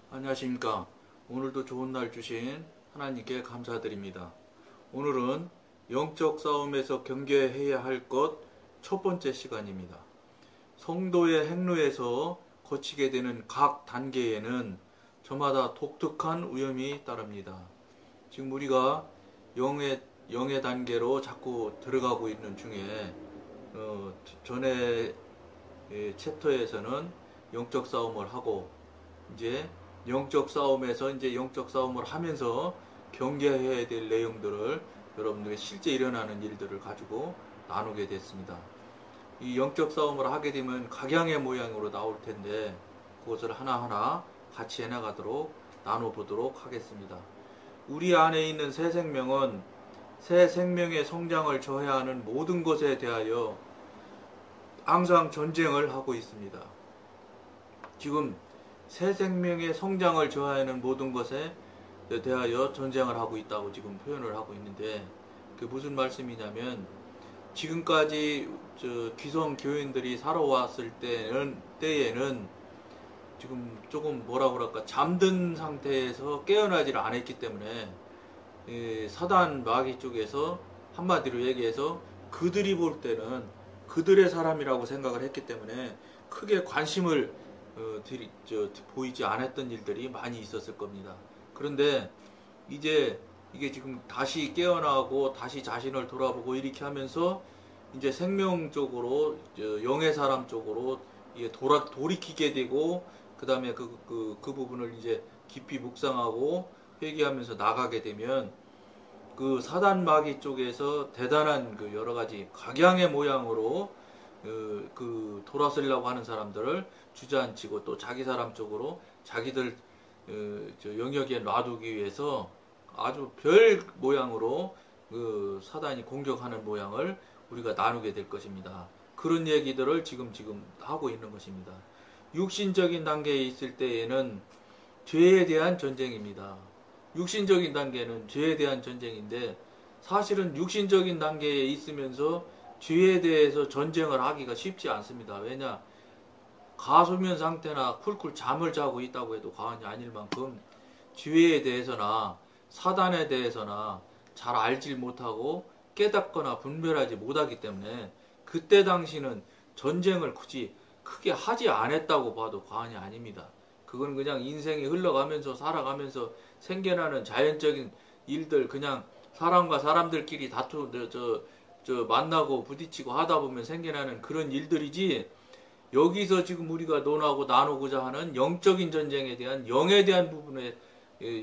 안녕하십니까. 오늘도 좋은 날 주신 하나님께 감사드립니다. 오늘은 영적 싸움에서 경계해야 할 것 첫 번째 시간입니다. 성도의 행로에서 거치게 되는 각 단계에는 저마다 독특한 위험이 따릅니다. 지금 우리가 영의 단계로 자꾸 들어가고 있는 중에 전에 챕터에서는 영적 싸움을 하고 이제 영적 싸움에서 이제 영적 싸움을 하면서 경계해야 될 내용들을 여러분들에게 실제 일어나는 일들을 가지고 나누게 됐습니다. 이 영적 싸움을 하게 되면 각양의 모양으로 나올 텐데 그것을 하나하나 같이 해나가도록 나눠보도록 하겠습니다. 우리 안에 있는 새 생명은 새 생명의 성장을 저해하는 모든 것에 대하여 항상 전쟁을 하고 있습니다. 지금 새 생명의 성장을 저하하는 모든 것에 대하여 전쟁을 하고 있다고 지금 표현을 하고 있는데 그게 무슨 말씀이냐면 지금까지 기성 교인들이 살아왔을 때에는 지금 조금 뭐라 그럴까 잠든 상태에서 깨어나지를 않았기 때문에 사단 마귀 쪽에서 한마디로 얘기해서 그들이 볼 때는 그들의 사람이라고 생각을 했기 때문에 크게 관심을 보이지 않았던 일들이 많이 있었을 겁니다. 그런데 이제 이게 지금 다시 깨어나고 다시 자신을 돌아보고 이렇게 하면서 이제 생명 쪽으로 영의 사람 쪽으로 이게 돌이키게 되고 그 다음에 그 부분을 이제 깊이 묵상하고 회개하면서 나가게 되면 그 사단 마귀 쪽에서 대단한 그 여러 가지 각양의 모양으로 돌아서려고 하는 사람들을 주저앉히고 또 자기 사람 쪽으로 자기들 영역에 놔두기 위해서 아주 별 모양으로 그 사단이 공격하는 모양을 우리가 나누게 될 것입니다. 그런 얘기들을 지금 하고 있는 것입니다. 육신적인 단계에 있을 때에는 죄에 대한 전쟁입니다. 육신적인 단계는 죄에 대한 전쟁인데 사실은 육신적인 단계에 있으면서 죄에 대해서 전쟁을 하기가 쉽지 않습니다. 왜냐? 가수면 상태나 쿨쿨 잠을 자고 있다고 해도 과언이 아닐 만큼 죄에 대해서나 사단에 대해서나 잘 알지 못하고 깨닫거나 분별하지 못하기 때문에 그때 당시는 전쟁을 굳이 크게 하지 않았다고 봐도 과언이 아닙니다. 그건 그냥 인생이 흘러가면서 살아가면서 생겨나는 자연적인 일들, 그냥 사람과 사람들끼리 만나고 부딪히고 하다 보면 생겨나는 그런 일들이지, 여기서 지금 우리가 논하고 나누고자 하는 영적인 전쟁에 대한 영에 대한 부분의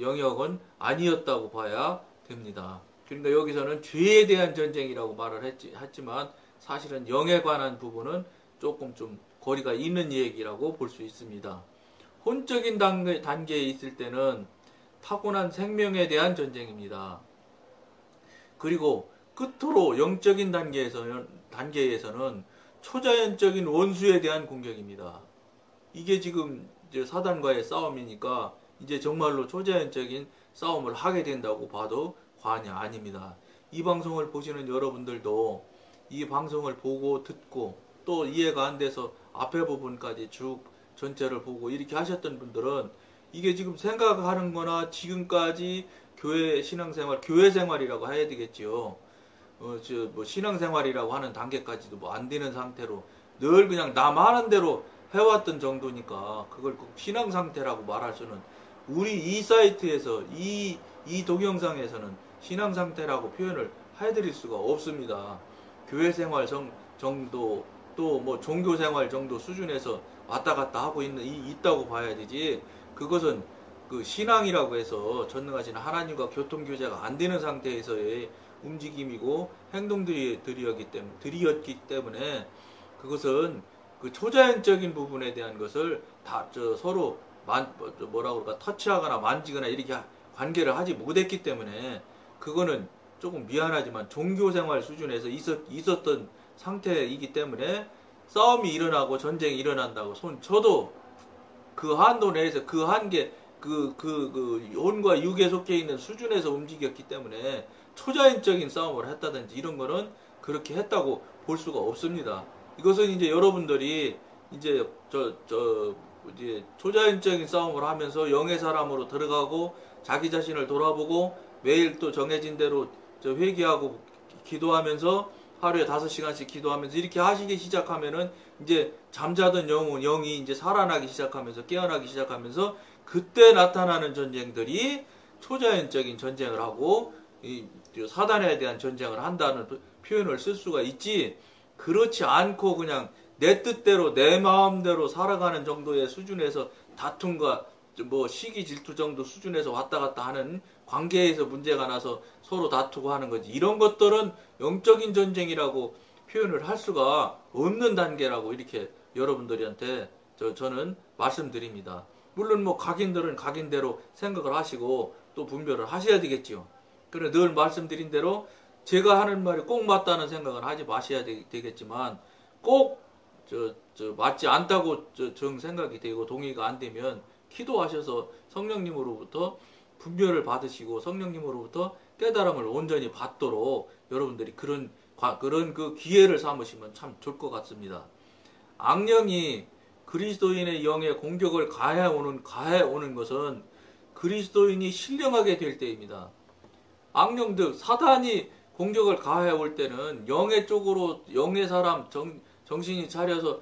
영역은 아니었다고 봐야 됩니다. 그러니까 여기서는 죄에 대한 전쟁이라고 말을 했지만 사실은 영에 관한 부분은 조금 좀 거리가 있는 얘기라고 볼 수 있습니다. 혼적인 단계에 있을 때는 타고난 생명에 대한 전쟁입니다. 그리고 끝으로 영적인 단계에서는 초자연적인 원수에 대한 공격입니다. 이게 지금 이제 사단과의 싸움이니까 이제 정말로 초자연적인 싸움을 하게 된다고 봐도 과언이 아닙니다. 이 방송을 보시는 여러분들도 이 방송을 보고 듣고 또 이해가 안 돼서 앞에 부분까지 쭉 전체를 보고 이렇게 하셨던 분들은 이게 지금 생각하는 거나 지금까지 교회 생활이라고 해야 되겠지요. 신앙생활이라고 하는 단계까지도 뭐 안 되는 상태로 늘 그냥 남 하는 대로 해왔던 정도니까 그걸 꼭 신앙 상태라고 말할 수는, 우리 이 사이트에서 이 동영상에서는 신앙 상태라고 표현을 해드릴 수가 없습니다. 교회 생활 정도 또 뭐 종교 생활 정도 수준에서 왔다 갔다 하고 있다고 봐야 되지, 그것은 그 신앙이라고 해서 전능하신 하나님과 교통교제가 안 되는 상태에서의 움직임이고 행동들이었기 때문에 그것은 그 초자연적인 부분에 대한 것을 다 서로 터치하거나 만지거나 이렇게 관계를 하지 못했기 때문에 그거는 조금 미안하지만 종교생활 수준에서 있었던 상태이기 때문에 싸움이 일어나고 전쟁이 일어난다고 손 쳐도 그 한도 내에서 그 한계 혼과 육에 속해 있는 수준에서 움직였기 때문에 초자연적인 싸움을 했다든지 이런 거는 그렇게 했다고 볼 수가 없습니다. 이것은 이제 여러분들이 이제 이제 초자연적인 싸움을 하면서 영의 사람으로 들어가고 자기 자신을 돌아보고 매일 또 정해진 대로 회개하고 기도하면서 하루에 5시간씩 기도하면서 이렇게 하시기 시작하면은 이제 잠자던 영이 이제 살아나기 시작하면서 깨어나기 시작하면서 그때 나타나는 전쟁들이 초자연적인 전쟁을 하고 이 사단에 대한 전쟁을 한다는 표현을 쓸 수가 있지, 그렇지 않고 그냥 내 뜻대로 내 마음대로 살아가는 정도의 수준에서 다툼과 뭐 시기 질투 정도 수준에서 왔다 갔다 하는 관계에서 문제가 나서 서로 다투고 하는 거지, 이런 것들은 영적인 전쟁이라고 표현을 할 수가 없는 단계라고 이렇게 여러분들한테 저는 말씀드립니다. 물론 뭐 각인들은 각인대로 생각을 하시고 또 분별을 하셔야 되겠지요. 그래 늘 말씀드린 대로 제가 하는 말이 꼭 맞다는 생각은 하지 마셔야 되겠지만, 꼭 맞지 않다고 정 생각이 되고 동의가 안 되면 기도하셔서 성령님으로부터 분별을 받으시고 성령님으로부터 깨달음을 온전히 받도록 여러분들이 그런 그 기회를 삼으시면 참 좋을 것 같습니다. 악령이 그리스도인의 영에 공격을 가해 오는 것은 그리스도인이 신령하게 될 때입니다. 악령들, 사단이 공격을 가해 올 때는 영의 쪽으로, 영의 사람, 정신이 차려서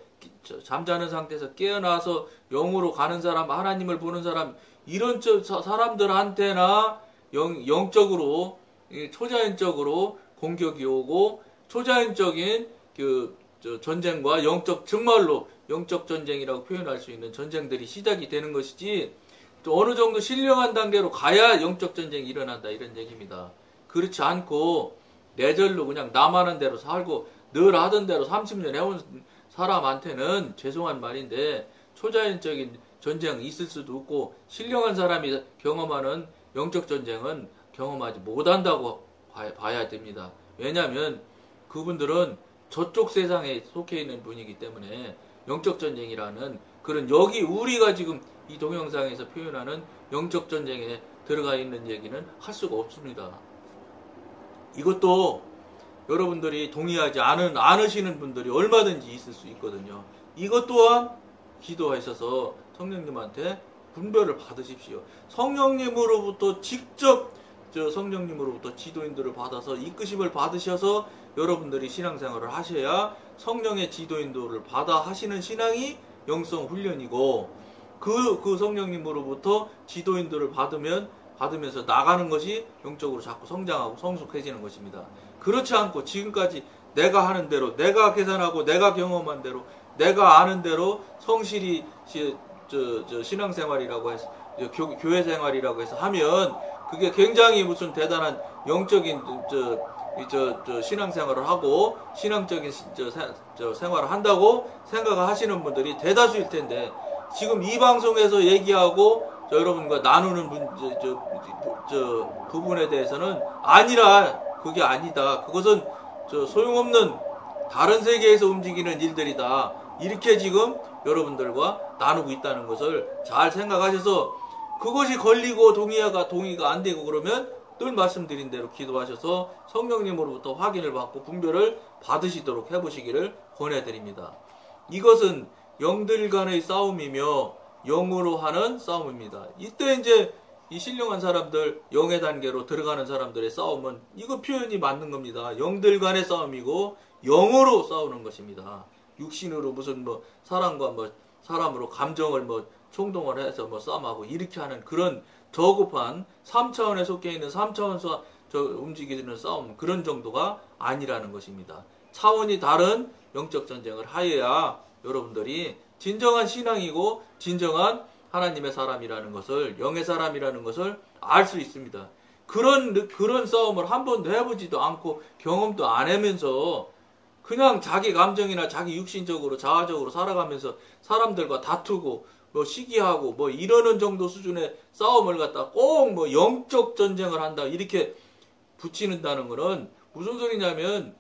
잠자는 상태에서 깨어나서 영으로 가는 사람, 하나님을 보는 사람, 이런 사람들한테나 영적으로, 초자연적으로 공격이 오고, 초자연적인 전쟁과 정말로 영적 전쟁이라고 표현할 수 있는 전쟁들이 시작이 되는 것이지, 또 어느 정도 신령한 단계로 가야 영적 전쟁이 일어난다, 이런 얘기입니다. 그렇지 않고 내절로 그냥 남하는 대로 살고 늘 하던 대로 30년 해온 사람한테는 죄송한 말인데 초자연적인 전쟁이 있을 수도 없고, 신령한 사람이 경험하는 영적 전쟁은 경험하지 못한다고 봐야 됩니다. 왜냐하면 그분들은 저쪽 세상에 속해 있는 분이기 때문에 영적 전쟁이라는 그런, 여기 우리가 지금 이 동영상에서 표현하는 영적 전쟁에 들어가 있는 얘기는 할 수가 없습니다. 이것도 여러분들이 동의하지 않으시는 분들이 얼마든지 있을 수 있거든요. 이것 또한 기도하셔서 성령님한테 분별을 받으십시오. 성령님으로부터 직접 성령님으로부터 지도인들을 받아서 이끄심을 받으셔서 여러분들이 신앙생활을 하셔야 성령의 지도인도를 받아 하시는 신앙이 영성 훈련이고, 그 성령님으로부터 지도인들을 받으면서 나가는 것이 영적으로 자꾸 성장하고 성숙해지는 것입니다. 그렇지 않고 지금까지 내가 하는 대로, 내가 계산하고 내가 경험한 대로, 내가 아는 대로 성실히 신앙생활이라고 해서 교회 생활이라고 해서 하면 그게 굉장히 무슨 대단한 영적인 신앙생활을 하고 신앙적인 생활을 한다고 생각하시는 분들이 대다수일 텐데, 지금 이 방송에서 얘기하고 여러분과 나누는 부분에 대해서는 그게 아니다. 그것은 소용없는 다른 세계에서 움직이는 일들이다. 이렇게 지금 여러분들과 나누고 있다는 것을 잘 생각하셔서, 그것이 걸리고 동의가 안 되고 그러면 늘 말씀드린 대로 기도하셔서 성령님으로부터 확인을 받고 분별을 받으시도록 해보시기를 권해드립니다. 이것은 영들 간의 싸움이며 영으로 하는 싸움입니다. 이때 이제 이 신령한 사람들, 영의 단계로 들어가는 사람들의 싸움은 이거 표현이 맞는 겁니다. 영들 간의 싸움이고 영으로 싸우는 것입니다. 육신으로 무슨 사람과 사람으로 감정을 총동을 해서 싸움하고 이렇게 하는 그런 저급한 3차원에 속해 있는 3차원에서 움직이는 싸움, 그런 정도가 아니라는 것입니다. 차원이 다른 영적 전쟁을 하여야 여러분들이 진정한 신앙이고 진정한 하나님의 사람이라는 것을, 영의 사람이라는 것을 알 수 있습니다. 그런 싸움을 한 번도 해보지도 않고 경험도 안 하면서 그냥 자기 감정이나 자기 육신적으로 자아적으로 살아가면서 사람들과 다투고 시기하고 이러는 정도 수준의 싸움을 갖다 꼭 영적 전쟁을 한다 이렇게 붙이는다는 거는 무슨 소리냐면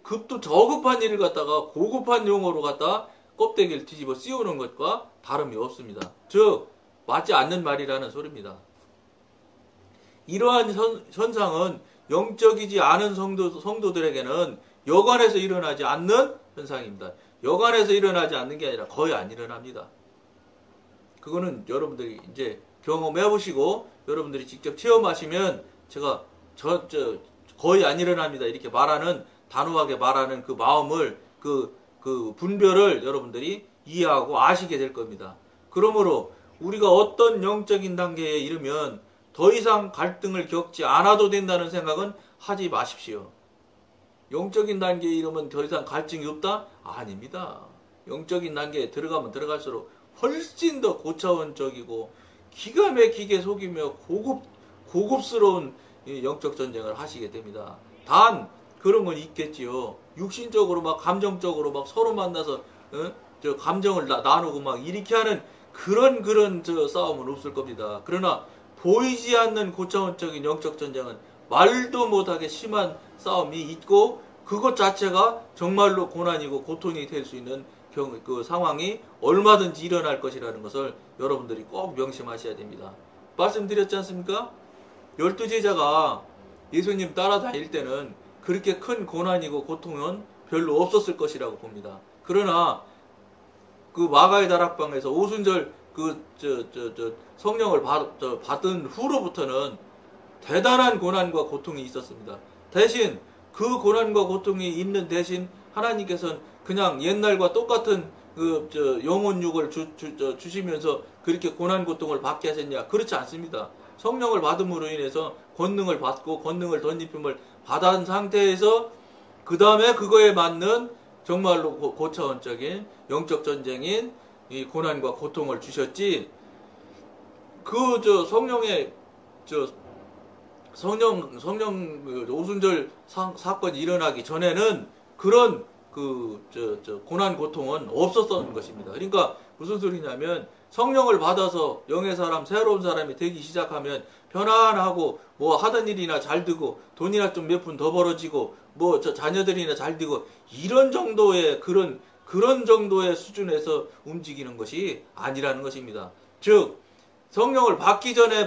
급도 저급한 일을 갖다가 고급한 용어로 갖다 껍데기를 뒤집어 씌우는 것과 다름이 없습니다. 즉 맞지 않는 말이라는 소리입니다. 이러한 현상은 영적이지 않은 성도들에게는 여관에서 일어나지 않는 현상입니다. 여관에서 일어나지 않는 게 아니라 거의 안 일어납니다. 그거는 여러분들이 이제 경험해 보시고 여러분들이 직접 체험하시면 제가 거의 안 일어납니다. 이렇게 말하는, 단호하게 말하는 그 마음을, 그 분별을 여러분들이 이해하고 아시게 될 겁니다. 그러므로 우리가 어떤 영적인 단계에 이르면 더 이상 갈등을 겪지 않아도 된다는 생각은 하지 마십시오. 영적인 단계에 이르면 더 이상 갈증이 없다? 아닙니다. 영적인 단계에 들어가면 들어갈수록 훨씬 더 고차원적이고 기가 막히게 속이며 고급스러운 영적 전쟁을 하시게 됩니다. 단 그런 건 있겠지요. 육신적으로 막 감정적으로 막 서로 만나서 저 감정을 나누고 막 이렇게 하는 그런 저 싸움은 없을 겁니다. 그러나 보이지 않는 고차원적인 영적 전쟁은 말도 못하게 심한 싸움이 있고 그것 자체가 정말로 고난이고 고통이 될 수 있는 그 상황이 얼마든지 일어날 것이라는 것을 여러분들이 꼭 명심하셔야 됩니다. 말씀드렸지 않습니까? 12제자가 예수님 따라다닐 때는 그렇게 큰 고난이고 고통은 별로 없었을 것이라고 봅니다. 그러나 그 마가의 다락방에서 오순절 성령을 받은 후로부터는 대단한 고난과 고통이 있었습니다. 대신 그 고난과 고통이 있는 대신 하나님께서는 그냥 옛날과 똑같은 영혼육을 주시면서 그렇게 고난 고통을 받게 하셨냐? 그렇지 않습니다. 성령을 받음으로 인해서 권능을 받고 권능을 덧입힘을 받은 상태에서 그 다음에 그거에 맞는 정말로 고차원적인 영적 전쟁인 이 고난과 고통을 주셨지. 성령의 성령 오순절 사건이 일어나기 전에는 그런 고난 고통은 없었던 것입니다. 그러니까 무슨 소리냐면 성령을 받아서 영의 사람, 새로운 사람이 되기 시작하면 편안하고 뭐 하던 일이나 잘 되고 돈이나 좀 몇 푼 더 벌어지고 뭐 자녀들이나 잘 되고 이런 정도의 그런 정도의 수준에서 움직이는 것이 아니라는 것입니다. 즉 성령을 받기 전에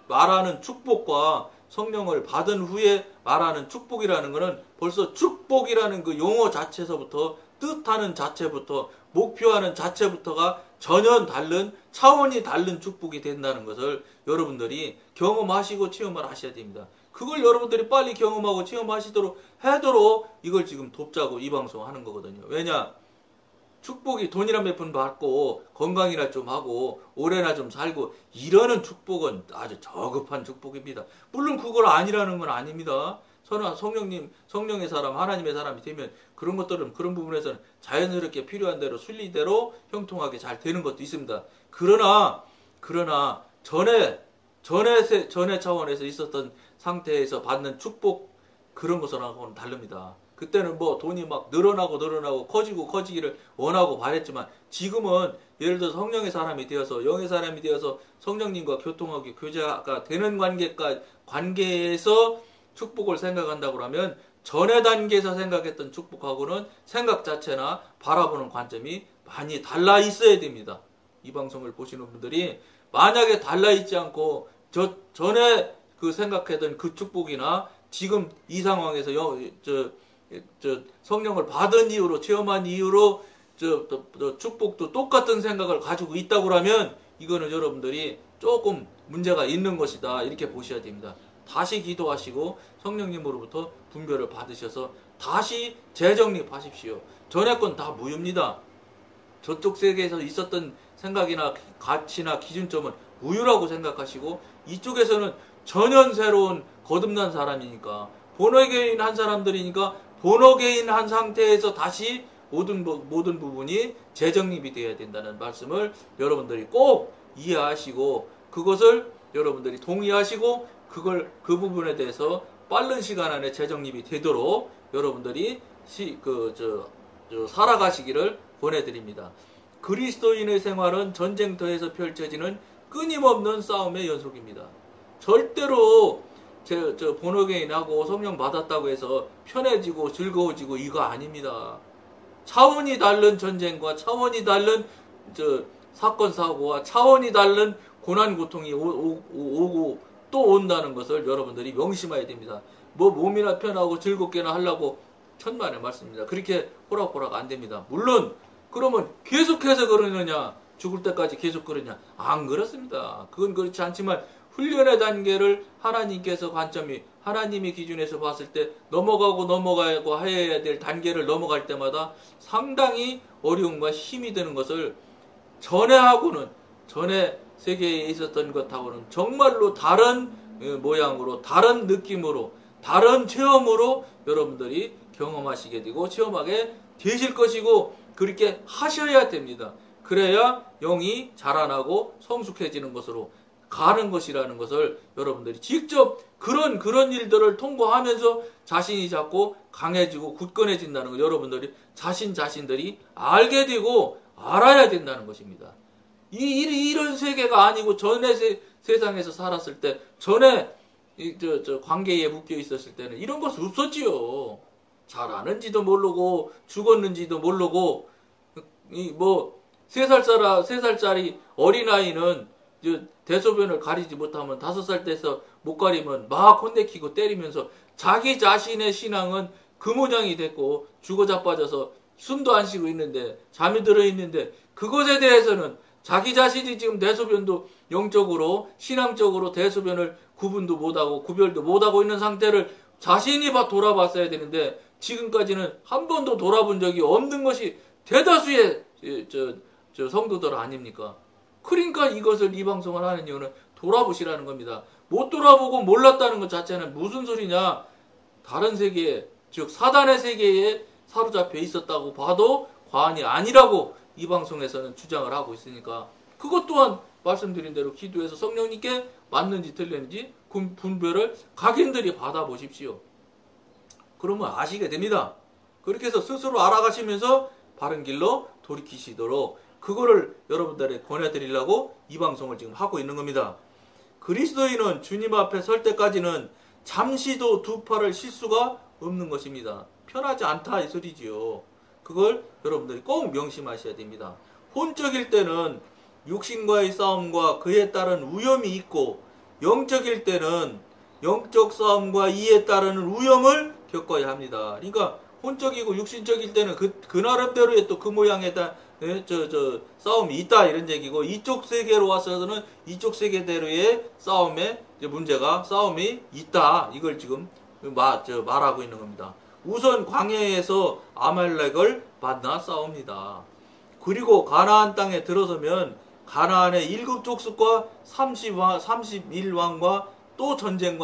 말하는 축복과 성령을 받은 후에 말하는 축복이라는 것은 벌써 축복이라는 그 용어 자체에서부터 뜻하는 자체부터 목표하는 자체부터가 전혀 다른 차원이 다른 축복이 된다는 것을 여러분들이 경험하시고 체험을 하셔야 됩니다. 그걸 여러분들이 빨리 경험하고 체험하시도록 하도록 이걸 지금 돕자고 이 방송 하는 거거든요. 왜냐? 축복이 돈이나 몇 푼 받고 건강이나 좀 하고 오래나 좀 살고 이러는 축복은 아주 저급한 축복입니다. 물론 그걸 아니라는 건 아닙니다. 성령의 사람, 하나님의 사람이 되면 그런 것들은 그런 부분에서는 자연스럽게 필요한 대로 순리대로 형통하게 잘 되는 것도 있습니다. 그러나 전에 차원에서 있었던 상태에서 받는 축복 그런 것하고는 다릅니다. 그때는 뭐 돈이 막 늘어나고 커지기를 원하고 바랬지만 지금은 예를 들어 성령의 사람이 되어서 영의 사람이 되어서 성령님과 교통하고 교제가 되는 관계에서 축복을 생각한다고 하면 전의 단계에서 생각했던 축복하고는 생각 자체나 바라보는 관점이 많이 달라 있어야 됩니다. 이 방송을 보시는 분들이 만약에 달라 있지 않고 전에 그 생각했던 그 축복이나 지금 이 상황에서 성령을 받은 이후로 체험한 이후로 축복도 똑같은 생각을 가지고 있다고 하면 이거는 여러분들이 조금 문제가 있는 것이다 이렇게 보셔야 됩니다. 다시 기도하시고 성령님으로부터 분별을 받으셔서 다시 재정립하십시오. 전에 건 다 무효입니다. 저쪽 세계에서 있었던 생각이나 가치나 기준점은 무효라고 생각하시고 이쪽에서는 전혀 새로운 거듭난 사람이니까 본어게인 한 사람들이니까 본어게인 한 상태에서 다시 모든 부분이 재정립이 되어야 된다는 말씀을 여러분들이 꼭 이해하시고 그것을 여러분들이 동의하시고 그 부분에 대해서 빠른 시간 안에 재정립이 되도록 여러분들이 살아가시기를 권해드립니다. 그리스도인의 생활은 전쟁터에서 펼쳐지는 끊임없는 싸움의 연속입니다. 절대로 본어게인하고 성령 받았다고 해서 편해지고 즐거워지고 이거 아닙니다. 차원이 다른 전쟁과 차원이 다른 사건 사고와 차원이 다른 고난 고통이 오고 또 온다는 것을 여러분들이 명심해야 됩니다. 뭐 몸이나 편하고 즐겁게나 하려고 천만의 말씀입니다. 그렇게 호락호락 안 됩니다. 물론 그러면 계속해서 그러느냐? 죽을 때까지 계속 그러냐? 안 그렇습니다. 그건 그렇지 않지만 훈련의 단계를 하나님께서 관점이 하나님의 기준에서 봤을 때 넘어가고 해야 될 단계를 넘어갈 때마다 상당히 어려움과 힘이 드는 것을 전에 세계에 있었던 것하고는 정말로 다른 모양으로, 다른 느낌으로, 다른 체험으로 여러분들이 경험하시게 되고 체험하게 되실 것이고 그렇게 하셔야 됩니다. 그래야 영이 자라나고 성숙해지는 것으로 가는 것이라는 것을 여러분들이 직접 그런 일들을 통과하면서 자신이 자꾸 강해지고 굳건해진다는 걸 여러분들이 자신들이 알게 되고 알아야 된다는 것입니다. 이런 세계가 아니고 전에 세상에서 살았을 때, 전에 관계에 묶여 있었을 때는 이런 것이 없었지요. 잘 아는지도 모르고 죽었는지도 모르고 뭐 3살짜리 어린아이는 대소변을 가리지 못하면 5살 돼서 못 가리면 막 혼내키고 때리면서 자기 자신의 신앙은 그 모양이 됐고 죽어 자빠져서 숨도 안 쉬고 있는데 잠이 들어 있는데 그것에 대해서는 자기 자신이 지금 대소변도 영적으로 신앙적으로 대소변을 구분도 못하고 구별도 못하고 있는 상태를 자신이 돌아봤어야 되는데 지금까지는 한 번도 돌아본 적이 없는 것이 대다수의 성도들 아닙니까? 그러니까 이 방송을 하는 이유는 돌아보시라는 겁니다. 못 돌아보고 몰랐다는 것 자체는 무슨 소리냐? 다른 세계에, 즉 사단의 세계에 사로잡혀 있었다고 봐도 과언이 아니라고 이 방송에서는 주장을 하고 있으니까 그것 또한 말씀드린 대로 기도해서 성령님께 맞는지 틀렸는지 분별을 각인들이 받아보십시오. 그러면 아시게 됩니다. 그렇게 해서 스스로 알아가시면서 바른 길로 돌이키시도록 그거를 여러분들에게 권해드리려고 이 방송을 지금 하고 있는 겁니다. 그리스도인은 주님 앞에 설 때까지는 잠시도 두 팔을 쉴 수가 없는 것입니다. 편하지 않다 이 소리지요. 그걸 여러분들이 꼭 명심하셔야 됩니다. 혼적일 때는 육신과의 싸움과 그에 따른 위험이 있고 영적일 때는 영적 싸움과 이에 따르는 위험을 겪어야 합니다. 그러니까 혼적이고 육신적일 때는 그 나름대로의 또 그 모양에 따른 싸움이 있다 이런 얘기고 이쪽 세계로 와서는 이쪽 세계대로의 싸움이 있다 이걸 지금 말하고 있는 겁니다. 우선 광야에서 아말렉을 만나 싸웁니다. 그리고 가나안 땅에 들어서면 가나안의 7 족속과 31왕과 또 전쟁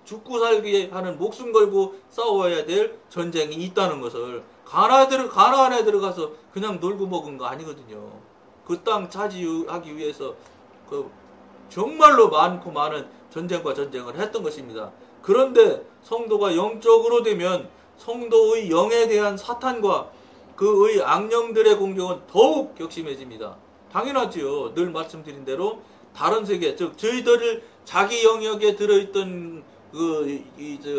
죽고 살기 하는 목숨 걸고 싸워야 될 전쟁이 있다는 것을 가나안에 들어가서 그냥 놀고 먹은 거 아니거든요. 그 땅 차지하기 위해서 정말로 많고 많은 전쟁과 전쟁을 했던 것입니다. 그런데 성도가 영적으로 되면 성도의 영에 대한 사탄과 그의 악령들의 공격은 더욱 격심해집니다. 당연하지요. 늘 말씀드린 대로 다른 세계, 즉 저희들을 자기 영역에 들어있던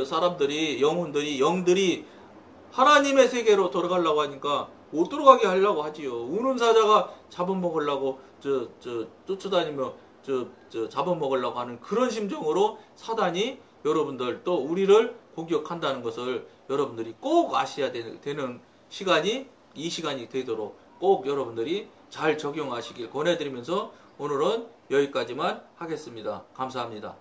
사람들이 영들이 하나님의 세계로 돌아가려고 하니까 못 들어가게 하려고 하지요. 우는 사자가 잡아먹으려고 쫓아다니며 잡아먹으려고 하는 그런 심정으로 사단이 여러분들 또 우리를 공격한다는 것을 여러분들이 꼭 아셔야 되는 시간이 이 시간이 되도록 꼭 여러분들이 잘 적용하시길 권해드리면서 오늘은 여기까지만 하겠습니다. 감사합니다.